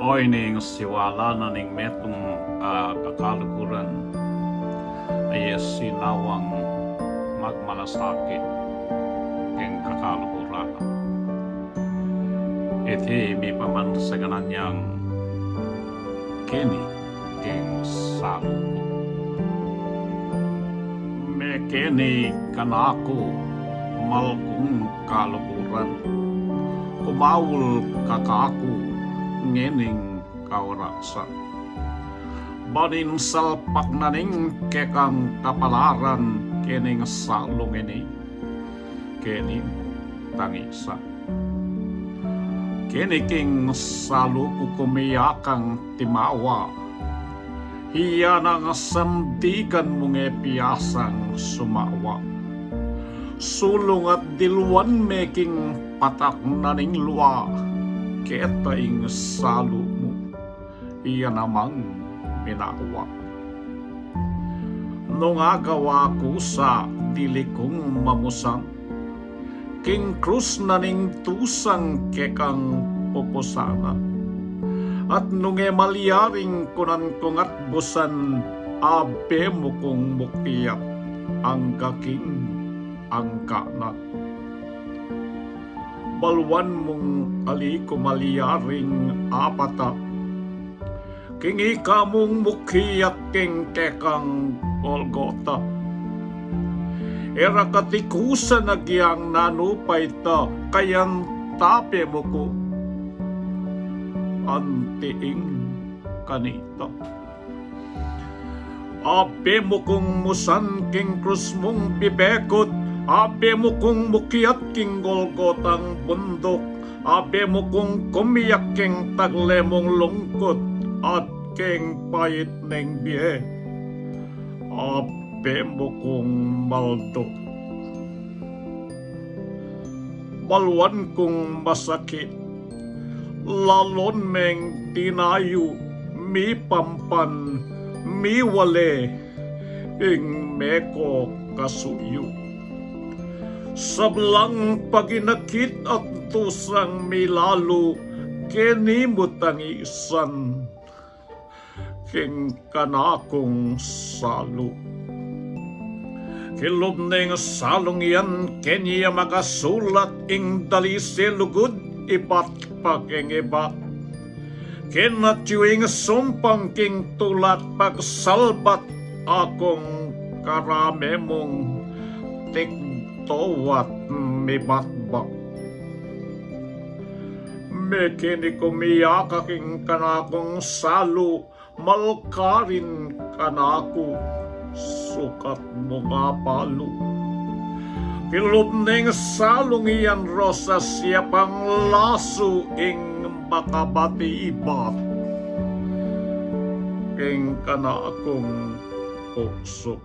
o ining siwala na ning metong kakalukuran ay sinawang magmalasakit king kakalukuran. Iti mi paman sa gananyang Keni king Salu. Me Keni kanako malkung kalukuran, kumawul kakaku ngening kawarasa. Banin salpak naning kekang kapalaran kening Salu ngeni, Keni tangisa. Keni king Salu kukumiyakang timawa, hiya nang sandigan mong piyasang sumawa. Sulong at dilwan meking patak naning luwa, keta ing Salu mo, iya namang minawa. Nung agawa ko sa dili kong mamusang, king krus naning tusang kekang poposana. At nung malyaring kunan kong at busan, abe mo kong mukiyat ang kaking angka na. Balwan mong ali ko malyaring apata, kingi ka mong mukiyat king kekang Golgota. Era katikusan na giyang nanupay ta, kayan tape mo ko antiing kanita. Abe mo kong musan king krus mong bibekot, abe mo kong mukiat king Golgotang bundok, abe mo kong kumiyak king tagle mong lungkot, at king payit neng biye, abe mo kong maldo. Balwan kong masakit, lalon meng tinayo, mi pampan, mi wale, ing meko kasuyo. Sablang paginakit at tusang milalo, Keni mo tangisan, king kanakong Salu. Kilob neng salong yan, Kenya makasulat ing dali silugod, ibat paging ibat. Kinatuing sumpang king tulat pagsalbat, akong karame mong tiktowat mibatbak. Me Keni kumiyaka king kanakong Salu, malkarin kanako, sukat mo nga palo. Kilob neng salong iyan rosas siya pang laso ing makabati ibat, king kanakong puksok.